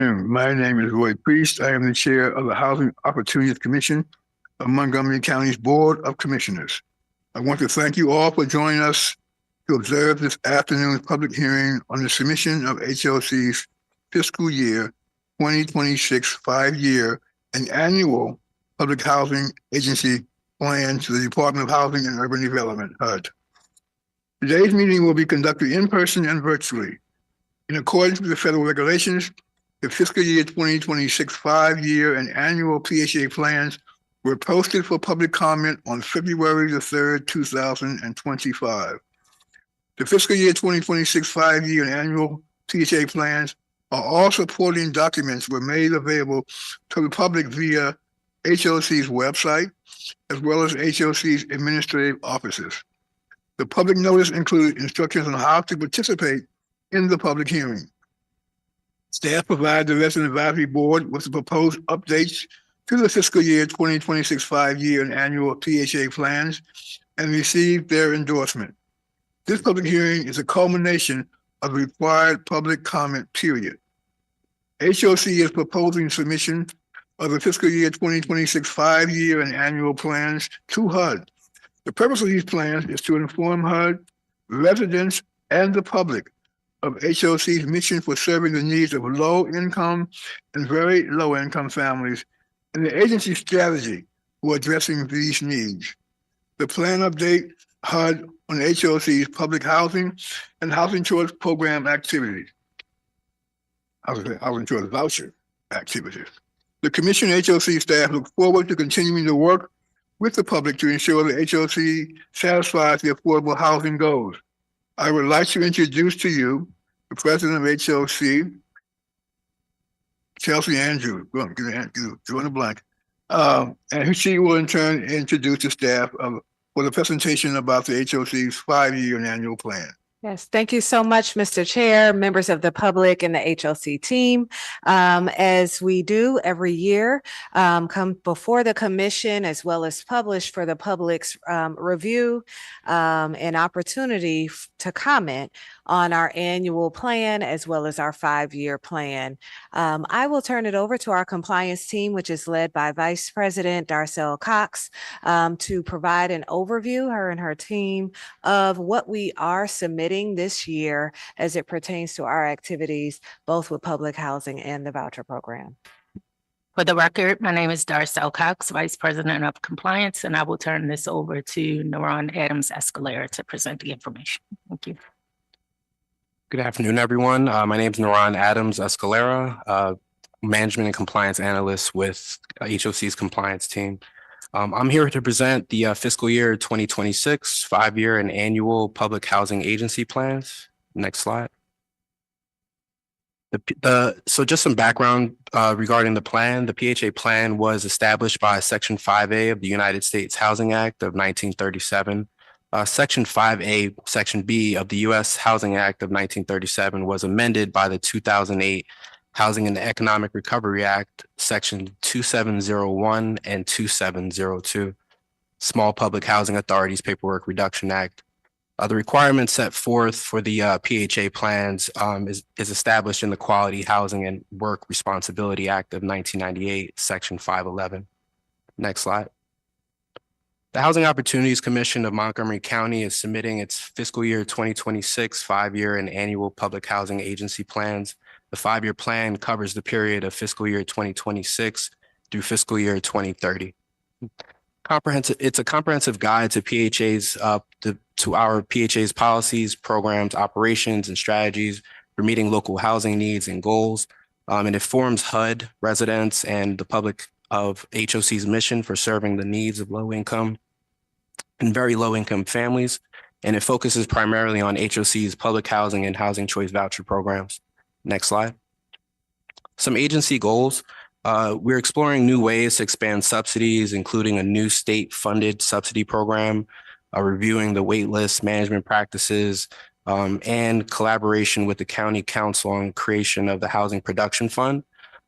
My name is Roy Priest. I am the chair of the Housing Opportunities Commission of Montgomery County's Board of Commissioners. I want to thank you all for joining us to observe this afternoon's public hearing on the submission of HOC's fiscal year 2026 5-year and annual public housing agency plan to the Department of Housing and Urban Development, HUD. Today's meeting will be conducted in person and virtually. In accordance with the federal regulations, the fiscal year 2026 5-year and annual PHA plans were posted for public comment on February the 3rd, 2025. The fiscal year 2026 5-year and annual PHA plans are all supporting documents were made available to the public via HOC's website, as well as HOC's administrative offices. The public notice included instructions on how to participate in the public hearing. Staff provided the Resident Advisory Board with the proposed updates to the fiscal year 2026 5-year and annual PHA plans and received their endorsement. This public hearing is a culmination of the required public comment period. HOC is proposing submission of the fiscal year 2026 5-year and annual plans to HUD. The purpose of these plans is to inform HUD, residents, and the public of HOC's mission for serving the needs of low-income and very low-income families and the agency's strategy for addressing these needs. The plan update HUD on HOC's public housing and housing choice program activities. Housing choice voucher activities. The Commission and HOC staff look forward to continuing to work with the public to ensure that HOC satisfies the affordable housing goals. I would like to introduce to you the president of HOC, Chelsea Andrews. Go on, join the blank. And she will in turn introduce the staff for the presentation about the HOC's 5-year and annual plan. Yes, thank you so much, Mr. Chair, members of the public and the HOC team. As we do every year, come before the commission as well as publish for the public's review and opportunity to comment on our annual plan as well as our 5-year plan. I will turn it over to our compliance team, which is led by Vice President Darcel Cox, to provide an overview, her and her team, of what we are submitting this year as it pertains to our activities, both with public housing and the voucher program. For the record, my name is Darcel Cox, Vice President of Compliance, and I will turn this over to Naron Adams Escalera to present the information. Thank you. Good afternoon, everyone. My name is Naron Adams Escalera, Management and Compliance Analyst with HOC's compliance team. I'm here to present the fiscal year 2026 5-year and annual public housing agency plans. Next slide. So just some background regarding the plan. The PHA plan was established by Section 5A of the United States Housing Act of 1937. Section 5A, Section B of the U.S. Housing Act of 1937 was amended by the 2008 Housing and Economic Recovery Act, Section 2701 and 2702, Small Public Housing Authorities Paperwork Reduction Act. The requirements set forth for the PHA plans is established in the Quality Housing and Work Responsibility Act of 1998, Section 511. Next slide. The Housing Opportunities Commission of Montgomery County is submitting its fiscal year 2026 5-year and annual public housing agency plans. The 5-year plan covers the period of fiscal year 2026 through fiscal year 2030. It's a comprehensive guide to PHA's to our PHA's policies, programs, operations, and strategies for meeting local housing needs and goals. It informs HUD residents and the public of HOC's mission for serving the needs of low-income and very low-income families, and it focuses primarily on HOC's public housing and housing choice voucher programs. Next slide. Some agency goals. We're exploring new ways to expand subsidies, including a new state-funded subsidy program, reviewing the wait list management practices, and collaboration with the County Council on creation of the Housing Production Fund,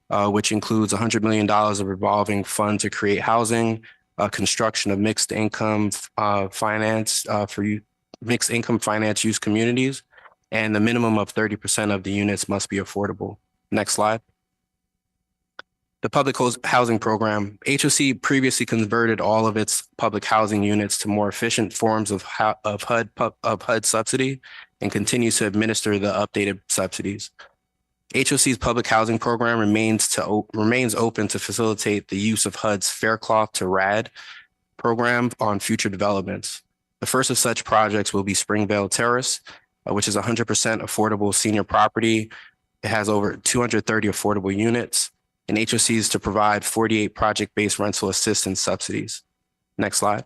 which includes $100 million of revolving fund to create housing, construction of mixed income finance for mixed income finance use communities, and the minimum of 30% of the units must be affordable. Next slide. The public housing program. HOC previously converted all of its public housing units to more efficient forms of HUD subsidy and continues to administer the updated subsidies. HOC's public housing program remains open to facilitate the use of HUD's Faircloth to RAD program on future developments. The first of such projects will be Springvale Terrace, which is 100% affordable senior property. It has over 230 affordable units, and HOC is to provide 48 project-based rental assistance subsidies. Next slide.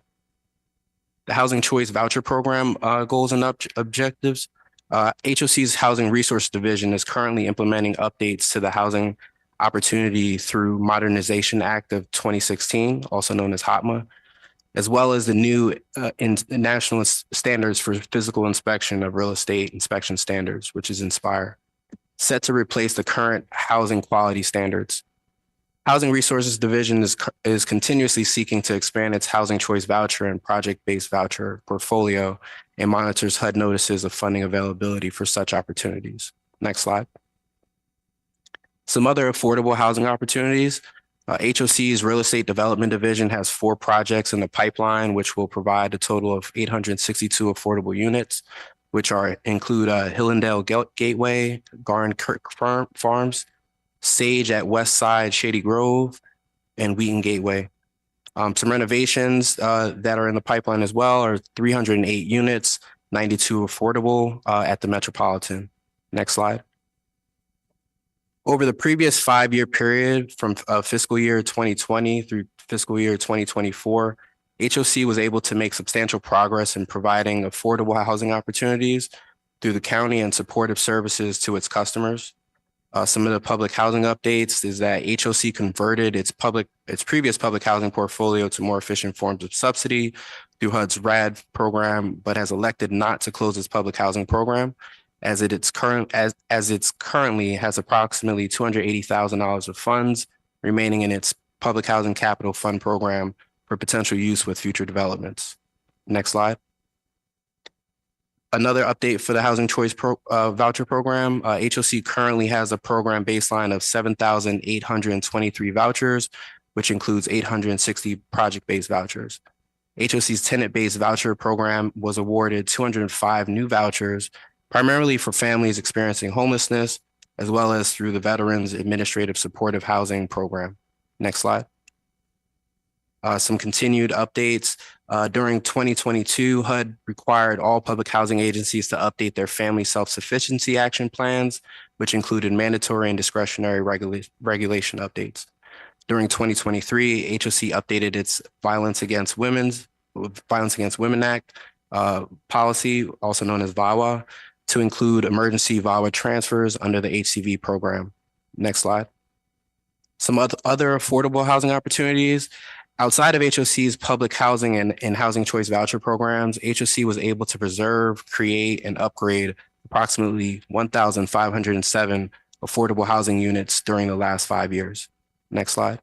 The Housing Choice Voucher Program goals and objectives. HOC's Housing Resource Division is currently implementing updates to the Housing Opportunity through Modernization Act of 2016, also known as HOTMA, as well as the new national standards for physical inspection of real estate inspection standards, which is INSPIRE, set to replace the current housing quality standards. Housing Resources Division is continuously seeking to expand its Housing Choice Voucher and project-based voucher portfolio and monitors HUD notices of funding availability for such opportunities. Next slide. Some other affordable housing opportunities. HOC's Real Estate Development Division has 4 projects in the pipeline, which will provide a total of 862 affordable units, which include Hillendale Gateway, Garn Kirk Farms, Sage at West Side Shady Grove, and Wheaton Gateway. Some renovations that are in the pipeline as well are 308 units, 92 affordable at the Metropolitan. Next slide. Over the previous 5-year period from fiscal year 2020 through fiscal year 2024, HOC was able to make substantial progress in providing affordable housing opportunities through the county and supportive services to its customers. Some of the public housing updates is that HOC converted its previous public housing portfolio to more efficient forms of subsidy through HUD's RAD program, but has elected not to close its public housing program as it currently has approximately $280,000 of funds remaining in its public housing capital fund program for potential use with future developments. Next slide. Another update for the Housing Choice Voucher Program. HOC currently has a program baseline of 7,823 vouchers, which includes 860 project-based vouchers. HOC's tenant-based voucher program was awarded 205 new vouchers, primarily for families experiencing homelessness, as well as through the Veterans Administrative Supportive Housing Program. Next slide. Some continued updates. During 2022, HUD required all public housing agencies to update their family self-sufficiency action plans, which included mandatory and discretionary regulation updates. During 2023, HOC updated its Violence Against Women Act policy, also known as VAWA, to include emergency VAWA transfers under the HCV program. Next slide. Some other affordable housing opportunities. Outside of HOC's public housing and housing choice voucher programs, HOC was able to preserve, create, and upgrade approximately 1,507 affordable housing units during the last 5 years. Next slide.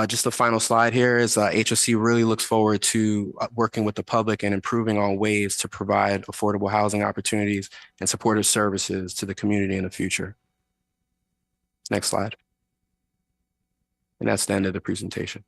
Just the final slide here is HOC really looks forward to working with the public and improving on ways to provide affordable housing opportunities and supportive services to the community in the future. Next slide. And that's the end of the presentation.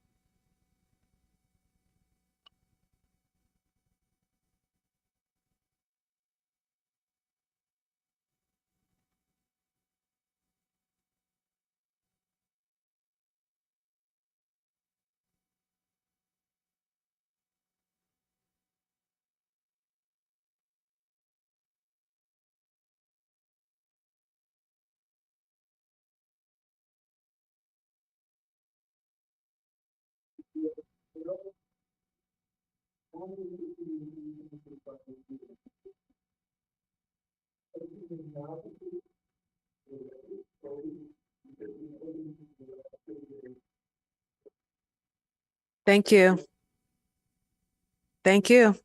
Thank you. Thank you.